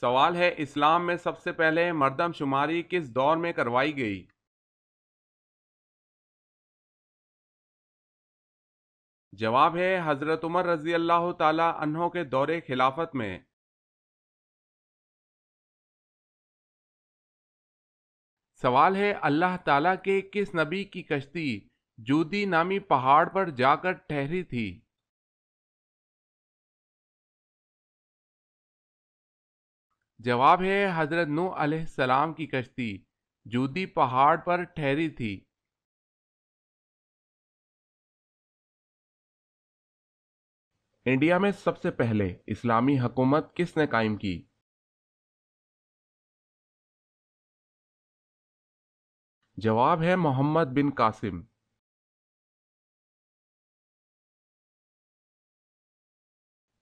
سوال ہے اسلام میں سب سے پہلے مردم شماری کس دور میں کروائی گئی؟ جواب ہے حضرت عمر رضی اللہ تعالی عنہ کے دور خلافت میں۔ سوال ہے اللہ تعالیٰ کے کس نبی کی کشتی جودی نامی پہاڑ پر جا کر ٹھہری تھی؟ جواب ہے حضرت نوح علیہ السلام کی کشتی جودی پہاڑ پر ٹھہری تھی۔ انڈیا میں سب سے پہلے اسلامی حکومت کس نے قائم کی؟ جواب ہے محمد بن قاسم۔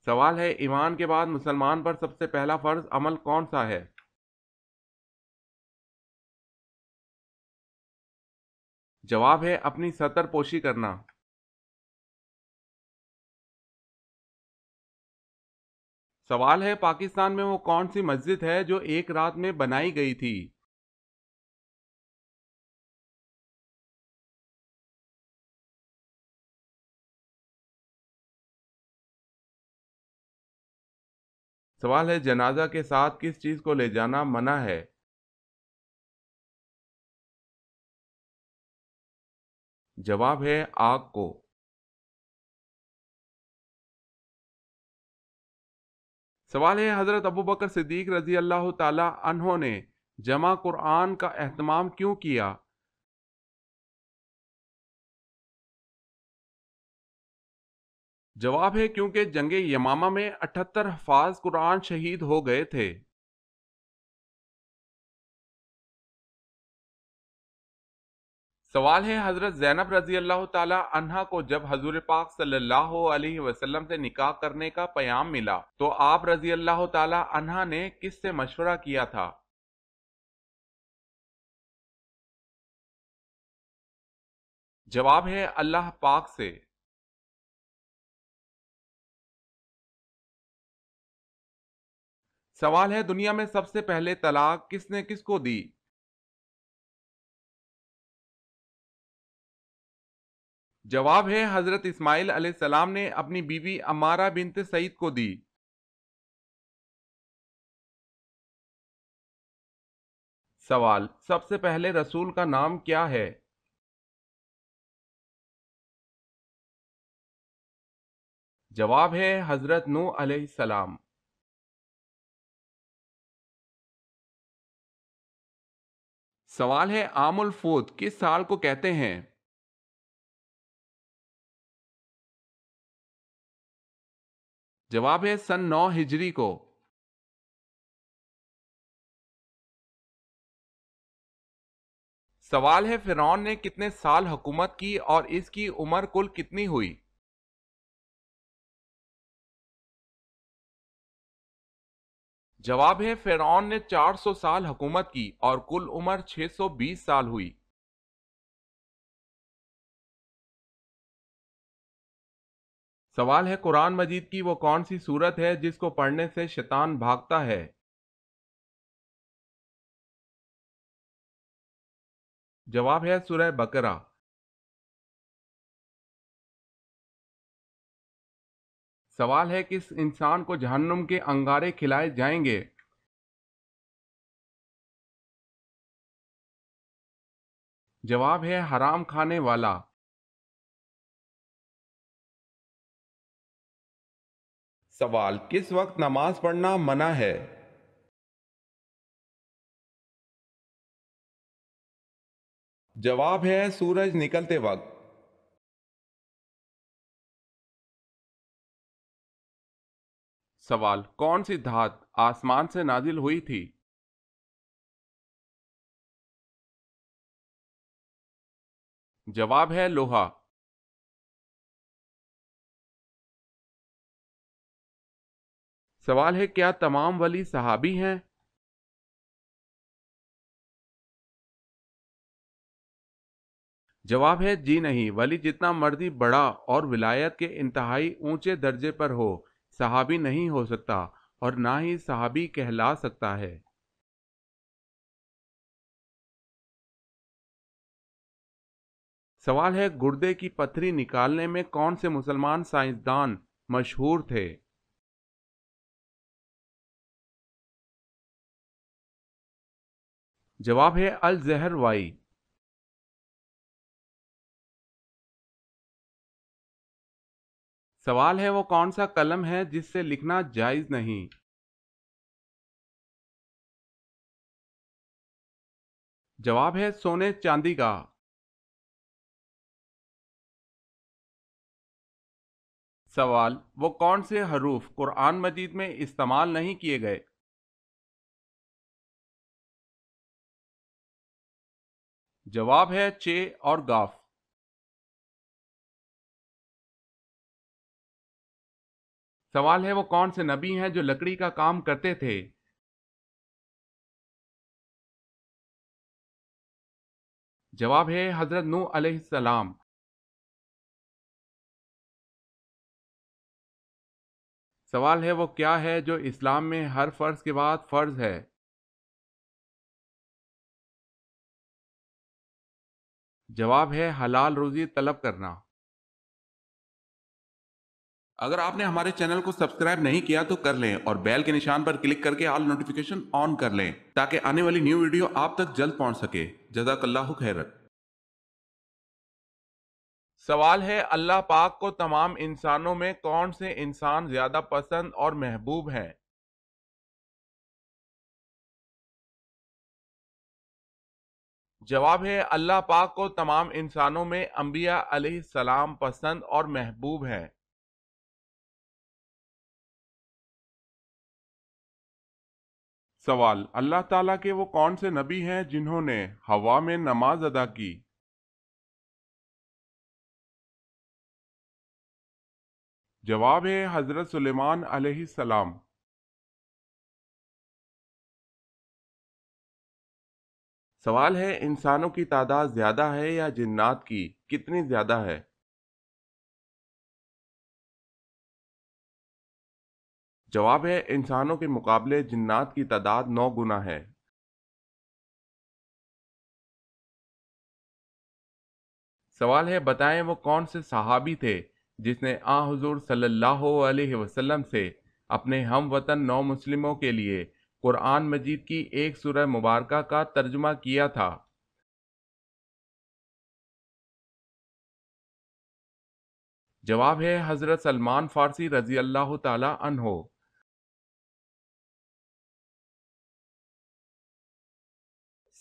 سوال ہے ایمان کے بعد مسلمان پر سب سے پہلا فرض عمل کون سا ہے؟ جواب ہے اپنی ستر پوشی کرنا۔ سوال ہے پاکستان میں وہ کون سی مسجد ہے جو ایک رات میں بنائی گئی تھی؟ سوال ہے جنازہ کے ساتھ کس چیز کو لے جانا منع ہے؟ جواب ہے آگ کو۔ سوال ہے حضرت ابوبکر صدیق رضی اللہ تعالی عنہ نے جمع قرآن کا اہتمام کیوں کیا؟ جواب ہے کیونکہ جنگ یمامہ میں 78 حفاظ قرآن شہید ہو گئے تھے۔ سوال ہے حضرت زینب رضی اللہ تعالی عنہا کو جب حضور پاک صلی اللہ علیہ وسلم سے نکاح کرنے کا پیام ملا تو آپ رضی اللہ تعالی عنہا نے کس سے مشورہ کیا تھا؟ جواب ہے اللہ پاک سے۔ سوال ہے دنیا میں سب سے پہلے طلاق کس نے کس کو دی؟ جواب ہے حضرت اسماعیل علیہ السلام نے اپنی بیوی عمارہ بنت سعید کو دی۔ سوال سب سے پہلے رسول کا نام کیا ہے؟ جواب ہے حضرت نوح علیہ السلام۔ سوال ہے عام الفوت کس سال کو کہتے ہیں؟ جواب ہے سن 9 ہجری کو۔ سوال ہے فرعون نے کتنے سال حکومت کی اور اس کی عمر کل کتنی ہوئی؟ جواب ہے فرعون نے 400 سال حکومت کی اور کل عمر 620 سال ہوئی۔ سوال ہے قرآن مجید کی وہ کون سی سورت ہے جس کو پڑھنے سے شیطان بھاگتا ہے؟ جواب ہے سورہ بقرہ۔ سوال ہے کس انسان کو جہنم کے انگارے کھلائے جائیں گے؟ جواب ہے حرام کھانے والا۔ سوال کس وقت نماز پڑھنا منع ہے؟ جواب ہے سورج نکلتے وقت۔ سوال کون سی دھات آسمان سے نازل ہوئی تھی؟ جواب ہے لوہا۔ سوال ہے کیا تمام ولی صحابی ہیں؟ جواب ہے جی نہیں، ولی جتنا مرضی بڑا اور ولایت کے انتہائی اونچے درجے پر ہو صحابی نہیں ہو سکتا، اور نہ ہی صحابی کہلا سکتا ہے۔ سوال ہے، گردے کی پتھری نکالنے میں کون سے مسلمان سائنسدان مشہور تھے؟ جواب ہے الزہر وائی۔ سوال ہے، وہ کون سا قلم ہے جس سے لکھنا جائز نہیں؟ جواب ہے سونے چاندی کا۔ سوال، وہ کون سے حروف قرآن مجید میں استعمال نہیں کیے گئے؟ جواب ہے چ اور گاف۔ سوال ہے، وہ کون سے نبی ہیں جو لکڑی کا کام کرتے تھے؟ جواب ہے حضرت نوح علیہ السلام۔ سوال ہے، وہ کیا ہے جو اسلام میں ہر فرض کے بعد فرض ہے؟ جواب ہے حلال روزی طلب کرنا۔ اگر آپ نے ہمارے چینل کو سبسکرائب نہیں کیا تو کر لیں اور بیل کے نشان پر کلک کر کے آل نوٹیفیکیشن آن کر لیں تاکہ آنے والی نیو ویڈیو آپ تک جلد پہنچ سکے۔ جزاک اللہ خیر۔ سوال ہے، اللہ پاک کو تمام انسانوں میں کون سے انسان زیادہ پسند اور محبوب ہیں؟ جواب ہے اللہ پاک کو تمام انسانوں میں انبیاء علیہ السلام پسند اور محبوب ہیں۔ سوال، اللہ تعالیٰ کے وہ کون سے نبی ہیں جنہوں نے ہوا میں نماز ادا کی؟ جواب ہے حضرت سلیمان علیہ السلام۔ سوال ہے، انسانوں کی تعداد زیادہ ہے یا جنات کی؟ کتنی زیادہ ہے؟ جواب ہے انسانوں کے مقابلے جنات کی تعداد 9 گنا ہے۔ سوال ہے، بتائیں وہ کون سے صحابی تھے جس نے حضور صلی اللہ علیہ وسلم سے اپنے ہم وطن نو مسلموں کے لیے قرآن مجید کی ایک سورہ مبارکہ کا ترجمہ کیا تھا؟ جواب ہے حضرت سلمان فارسی رضی اللہ تعالی عنہ۔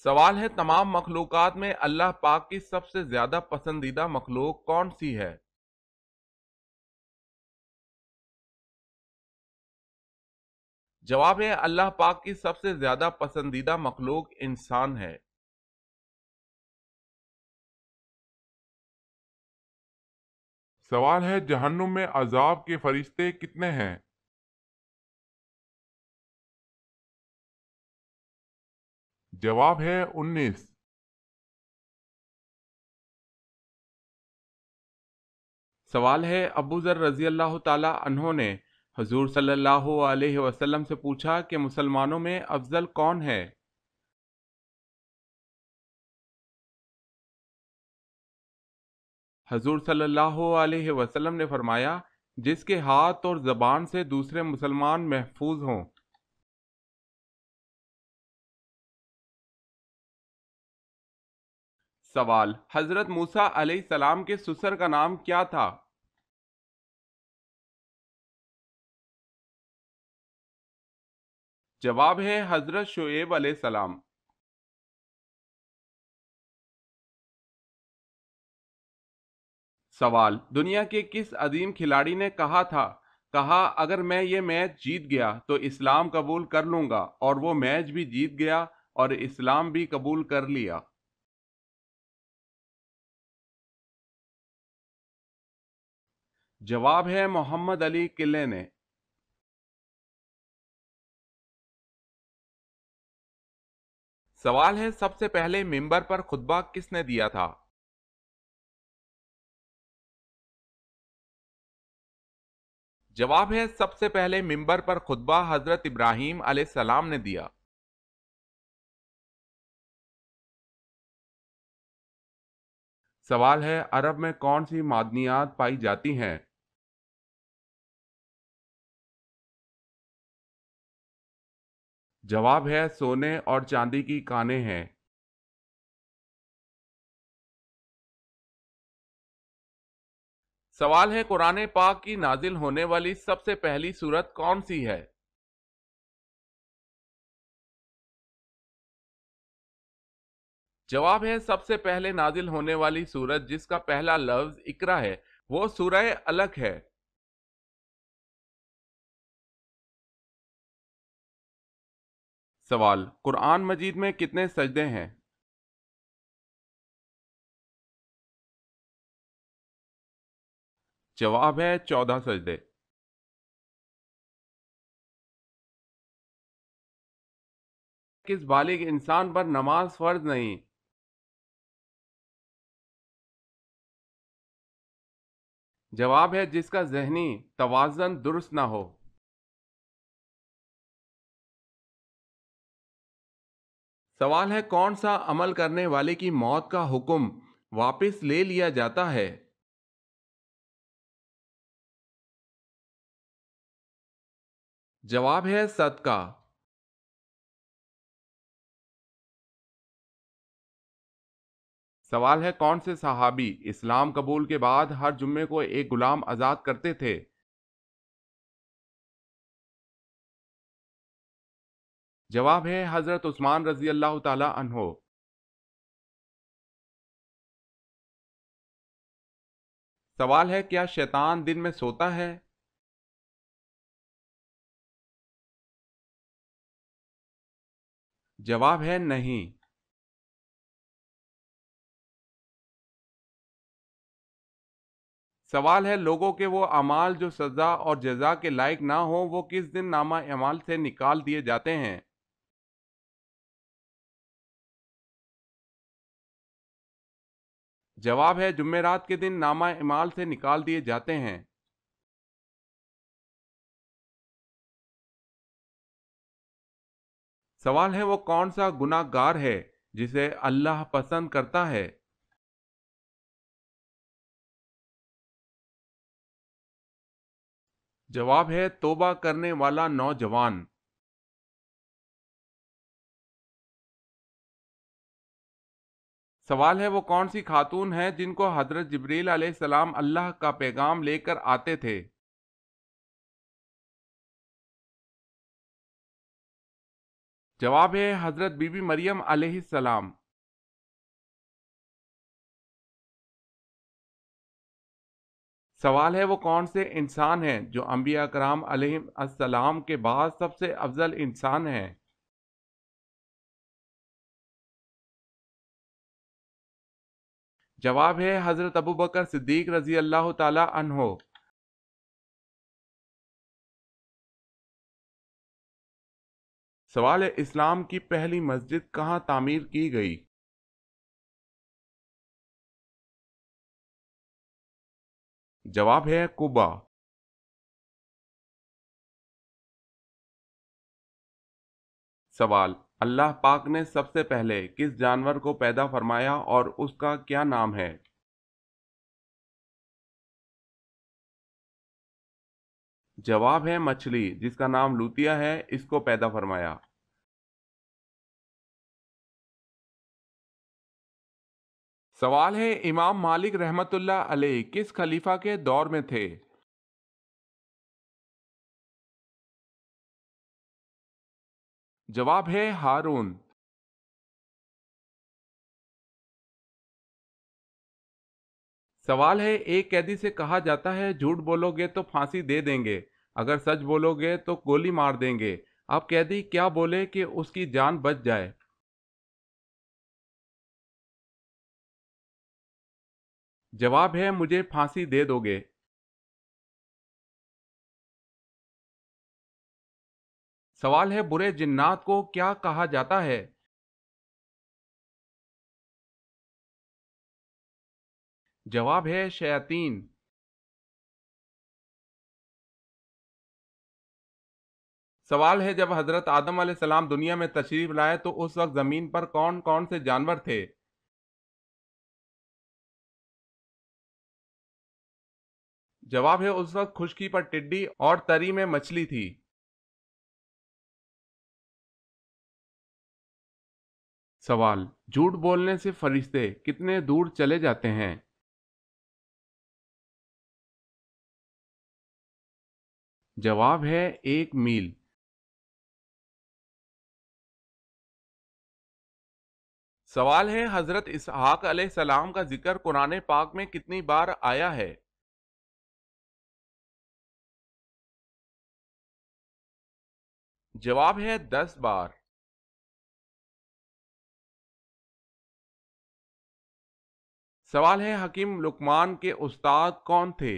سوال ہے، تمام مخلوقات میں اللہ پاک کی سب سے زیادہ پسندیدہ مخلوق کون سی ہے؟ جواب ہے اللہ پاک کی سب سے زیادہ پسندیدہ مخلوق انسان ہے۔ سوال ہے، جہنم میں عذاب کے فرشتے کتنے ہیں؟ جواب ہے 19۔ سوال ہے، ابو ذر رضی اللہ تعالی عنہ نے حضور صلی اللہ علیہ وسلم سے پوچھا کہ مسلمانوں میں افضل کون ہے؟ حضور صلی اللہ علیہ وسلم نے فرمایا، جس کے ہاتھ اور زبان سے دوسرے مسلمان محفوظ ہوں۔ سوال، حضرت موسیٰ علیہ السلام کے سسر کا نام کیا تھا؟ جواب ہے حضرت شعیب علیہ السلام۔ سوال، دنیا کے کس عظیم کھلاڑی نے کہا اگر میں یہ میچ جیت گیا تو اسلام قبول کر لوں گا، اور وہ میچ بھی جیت گیا اور اسلام بھی قبول کر لیا؟ جواب ہے محمد علی کلے نے۔ سوال ہے، سب سے پہلے منبر پر خطبہ کس نے دیا تھا؟ جواب ہے سب سے پہلے ممبر پر خطبہ حضرت ابراہیم علیہ السلام نے دیا۔ سوال ہے عرب میں کون سی معدنیات پائی جاتی ہیں؟ جواب ہے سونے اور چاندی کی کانیں ہیں۔ سوال ہے قرآن پاک کی نازل ہونے والی سب سے پہلی سورت کون سی ہے؟ جواب ہے سب سے پہلے نازل ہونے والی سورت جس کا پہلا لفظ اقرا ہے وہ سورہ الق ہے۔ سوال قرآن مجید میں کتنے سجدے ہیں؟ جواب ہے 14 سجدے۔ کس بالغ انسان پر نماز فرض نہیں؟ جواب ہے جس کا ذہنی توازن درست نہ ہو۔ سوال ہے کون سا عمل کرنے والے کی موت کا حکم واپس لے لیا جاتا ہے؟ جواب ہے صدقہ۔ سوال ہے کون سے صحابی اسلام قبول کے بعد ہر جمعے کو ایک غلام آزاد کرتے تھے؟ جواب ہے حضرت عثمان رضی اللہ تعالی عنہ۔ سوال ہے کیا شیطان دن میں سوتا ہے؟ جواب ہے نہیں۔ سوال ہے لوگوں کے وہ اعمال جو سزا اور جزا کے لائق نہ ہوں وہ کس دن نامہ اعمال سے نکال دیے جاتے ہیں؟ جواب ہے جمعرات کے دن نامہ اعمال سے نکال دیے جاتے ہیں۔ سوال ہے وہ کون سا گناہ گار ہے جسے اللہ پسند کرتا ہے؟ جواب ہے توبہ کرنے والا نوجوان۔ سوال ہے وہ کون سی خاتون ہے جن کو حضرت جبریل علیہ السلام اللہ کا پیغام لے کر آتے تھے؟ جواب ہے حضرت بی بی مریم علیہ السلام۔ سوال ہے وہ کون سے انسان ہیں جو انبیاء کرام علیہ السلام کے بعد سب سے افضل انسان ہیں؟ جواب ہے حضرت ابوبکر صدیق رضی اللہ تعالی عنہ۔ سوال ہے اسلام کی پہلی مسجد کہاں تعمیر کی گئی؟ جواب ہے قباء۔ سوال اللہ پاک نے سب سے پہلے کس جانور کو پیدا فرمایا اور اس کا کیا نام ہے؟ جواب ہے مچھلی جس کا نام لوتیا ہے اس کو پیدا فرمایا۔ سوال ہے امام مالک رحمت اللہ علیہ کس خلیفہ کے دور میں تھے؟ جواب ہے ہارون۔ سوال ہے ایک قیدی سے کہا جاتا ہے جھوٹ بولو گے تو پھانسی دے دیں گے، اگر سچ بولو گے تو گولی مار دیں گے، اب قیدی کیا بولے کہ اس کی جان بچ جائے؟ جواب ہے مجھے پھانسی دے دو گے۔ سوال ہے برے جنات کو کیا کہا جاتا ہے؟ جواب ہے شیاطین۔ سوال ہے جب حضرت آدم علیہ السلام دنیا میں تشریف لائے تو اس وقت زمین پر کون کون سے جانور تھے؟ جواب ہے اس وقت خشکی پر ٹڈی اور تری میں مچھلی تھی۔ سوال، جھوٹ بولنے سے فرشتے کتنے دور چلے جاتے ہیں؟ جواب ہے 1 میل۔ سوال ہے حضرت اسحاق علیہ السلام کا ذکر قرآن پاک میں کتنی بار آیا ہے؟ جواب ہے 10 بار۔ سوال ہے حکیم لقمان کے استاد کون تھے؟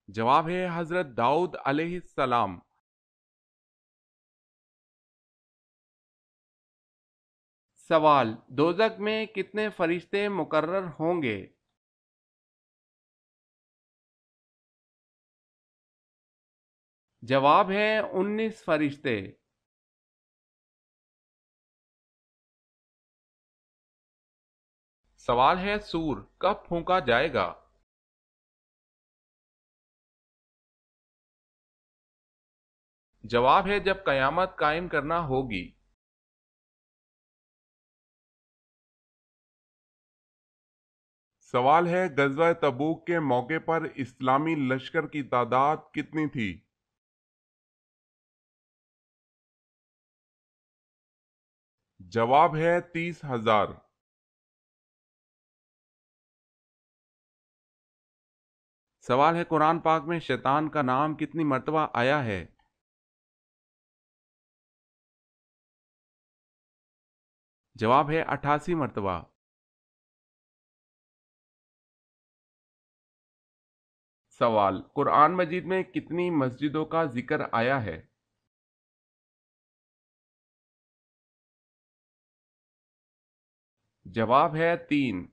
جواب ہے حضرت داؤد علیہ السلام۔ سوال، دوزخ میں کتنے فرشتے مقرر ہوں گے؟ جواب ہے 19 فرشتے۔ سوال ہے سور کب پھونکا جائے گا؟ جواب ہے جب قیامت قائم کرنا ہوگی۔ سوال ہے غزوہ تبوک کے موقع پر اسلامی لشکر کی تعداد کتنی تھی؟ جواب ہے 30,000۔ سوال ہے قرآن پاک میں شیطان کا نام کتنی مرتبہ آیا ہے؟ جواب ہے 88 مرتبہ۔ سوال، قرآن مجید میں کتنی مسجدوں کا ذکر آیا ہے؟ جواب ہے 3۔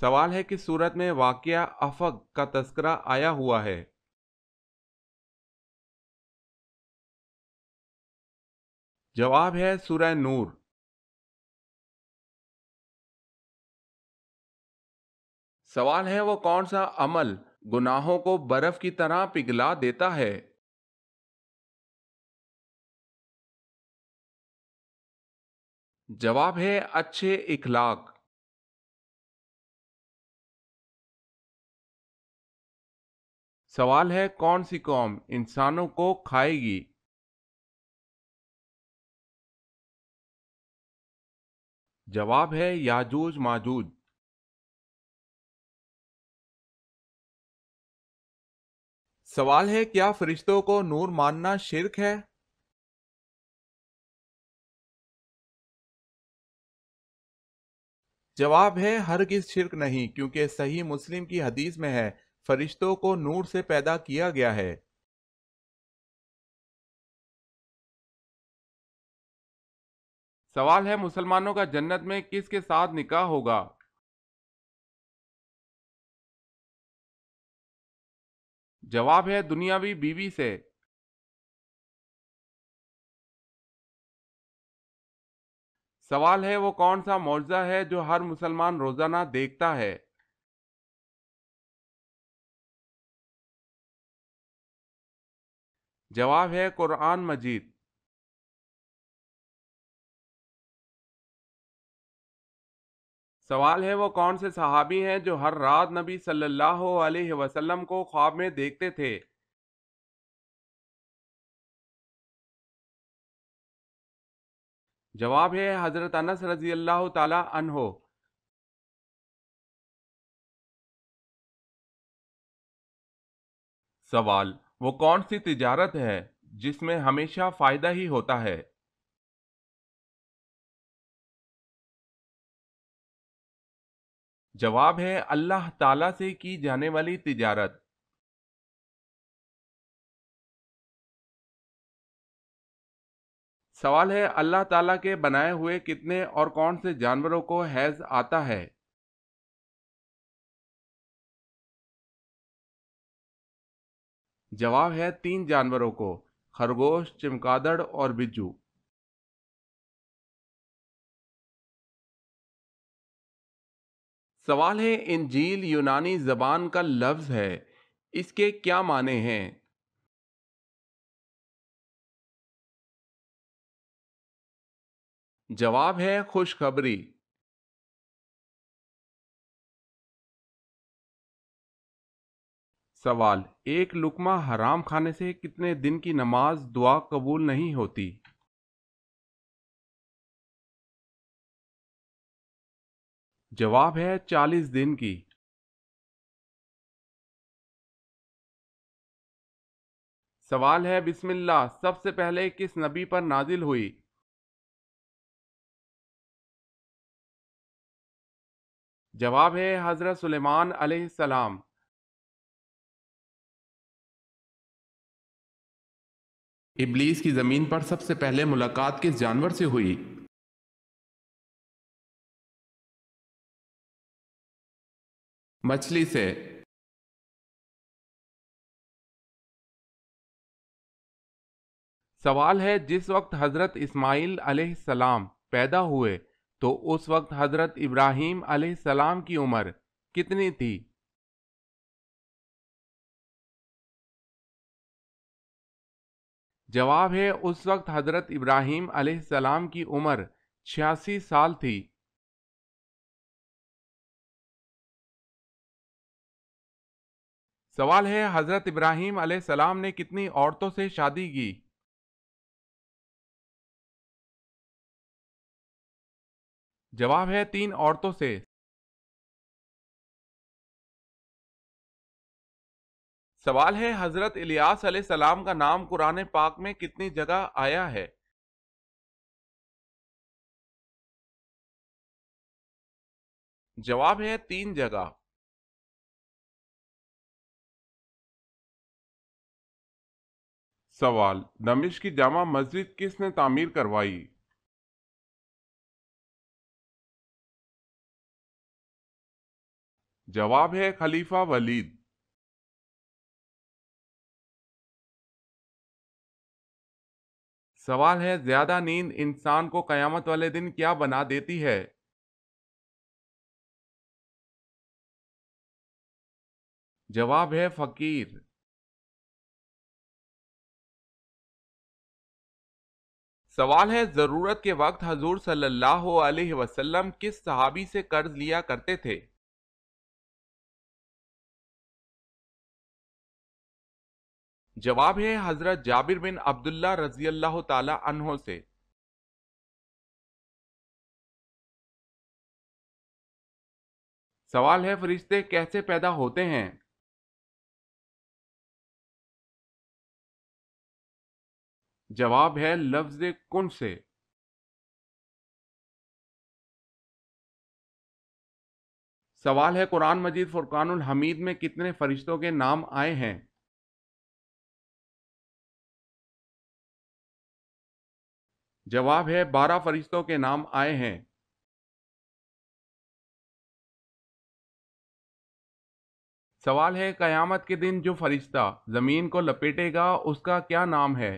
سوال ہے کہ سورت میں واقعہ افق کا تذکرہ آیا ہوا ہے؟ جواب ہے سورہ نور۔ سوال ہے وہ کون سا عمل گناہوں کو برف کی طرح پگھلا دیتا ہے؟ جواب ہے اچھے اخلاق۔ سوال ہے کون سی قوم انسانوں کو کھائے گی؟ جواب ہے یاجوج ماجوج۔ سوال ہے کیا فرشتوں کو نور ماننا شرک ہے؟ جواب ہے ہرگز شرک نہیں، کیونکہ صحیح مسلم کی حدیث میں ہے فرشتوں کو نور سے پیدا کیا گیا ہے۔ سوال ہے مسلمانوں کا جنت میں کس کے ساتھ نکاح ہوگا؟ جواب ہے دنیاوی بیوی سے۔ سوال ہے وہ کون سا معجزہ ہے جو ہر مسلمان روزانہ دیکھتا ہے؟ جواب ہے قرآن مجید۔ سوال ہے وہ کون سے صحابی ہیں جو ہر رات نبی صلی اللہ علیہ وسلم کو خواب میں دیکھتے تھے؟ جواب ہے حضرت انس رضی اللہ تعالی عنہ۔ سوال، وہ کون سی تجارت ہے جس میں ہمیشہ فائدہ ہی ہوتا ہے؟ جواب ہے اللہ تعالی سے کی جانے والی تجارت۔ سوال ہے اللہ تعالیٰ کے بنائے ہوئے کتنے اور کون سے جانوروں کو حیض آتا ہے؟ جواب ہے 3 جانوروں کو، خرگوش، چمگادڑ اور بجو۔ سوال ہے انجیل یونانی زبان کا لفظ ہے، اس کے کیا معنی ہیں؟ جواب ہے خوشخبری۔ سوال، ایک لقمہ حرام کھانے سے کتنے دن کی نماز دعا قبول نہیں ہوتی؟ جواب ہے 40 دن کی۔ سوال ہے بسم اللہ سب سے پہلے کس نبی پر نازل ہوئی؟ جواب ہے حضرت سلیمان علیہ السلام۔ ابلیس کی زمین پر سب سے پہلے ملاقات کس جانور سے ہوئی؟ مچھلی سے۔ سوال ہے جس وقت حضرت اسماعیل علیہ السلام پیدا ہوئے تو اس وقت حضرت ابراہیم علیہ السلام کی عمر کتنی تھی؟ جواب ہے اس وقت حضرت ابراہیم علیہ السلام کی عمر 86 سال تھی۔ سوال ہے حضرت ابراہیم علیہ السلام نے کتنی عورتوں سے شادی کی؟ جواب ہے 3 عورتوں سے۔ سوال ہے حضرت الیاس علیہ السلام کا نام قرآن پاک میں کتنی جگہ آیا ہے؟ جواب ہے 3 جگہ۔ سوال، دمشق کی جامع مسجد کس نے تعمیر کروائی؟ جواب ہے خلیفہ ولید۔ سوال ہے زیادہ نیند انسان کو قیامت والے دن کیا بنا دیتی ہے؟ جواب ہے فقیر۔ سوال ہے ضرورت کے وقت حضور صلی اللہ علیہ وسلم کس صحابی سے قرض لیا کرتے تھے؟ جواب ہے حضرت جابر بن عبداللہ رضی اللہ تعالی عنہ سے۔ سوال ہے فرشتے کیسے پیدا ہوتے ہیں؟ جواب ہے لفظ کن سے۔ سوال ہے قرآن مجید فرقان الحمید میں کتنے فرشتوں کے نام آئے ہیں؟ جواب ہے 12 فرشتوں کے نام آئے ہیں۔ سوال ہے قیامت کے دن جو فرشتہ زمین کو لپیٹے گا اس کا کیا نام ہے؟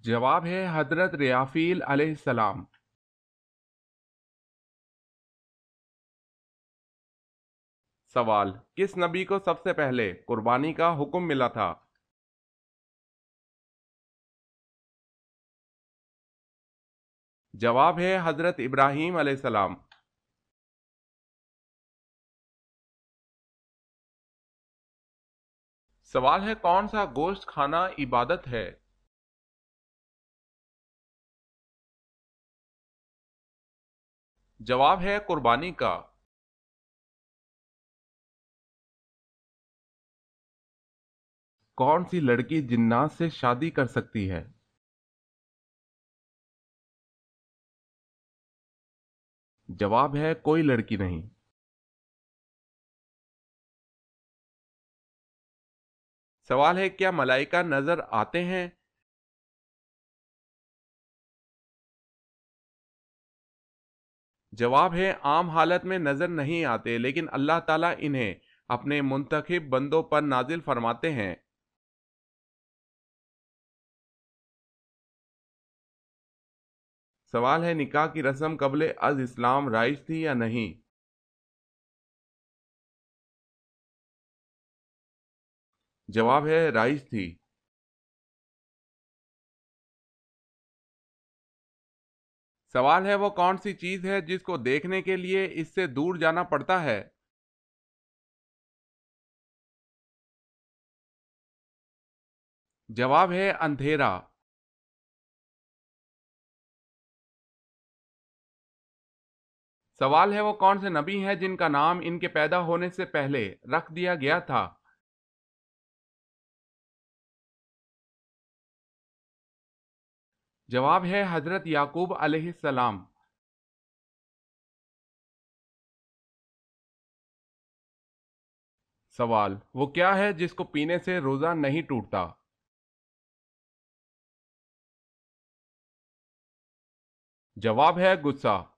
جواب ہے حضرت ریافیل علیہ السلام۔ سوال، کس نبی کو سب سے پہلے قربانی کا حکم ملا تھا؟ جواب ہے حضرت ابراہیم علیہ السلام۔ سوال ہے کون سا گوشت کھانا عبادت ہے؟ جواب ہے قربانی کا۔ کون سی لڑکی جنات سے شادی کر سکتی ہے؟ جواب ہے کوئی لڑکی نہیں۔ سوال ہے، کیا ملائکہ نظر آتے ہیں؟ جواب ہے، عام حالت میں نظر نہیں آتے، لیکن اللہ تعالیٰ انہیں اپنے منتخب بندوں پر نازل فرماتے ہیں۔ سوال ہے، نکاح کی رسم قبل از اسلام رائج تھی یا نہیں؟ جواب ہے، رائج تھی۔ سوال ہے، وہ کون سی چیز ہے جس کو دیکھنے کے لیے اس سے دور جانا پڑتا ہے؟ جواب ہے، اندھیرا۔ سوال ہے، وہ کون سے نبی ہیں جن کا نام ان کے پیدا ہونے سے پہلے رکھ دیا گیا تھا؟ جواب ہے، حضرت یعقوب علیہ السلام۔ سوال، وہ کیا ہے جس کو پینے سے روزہ نہیں ٹوٹتا؟ جواب ہے، غصہ۔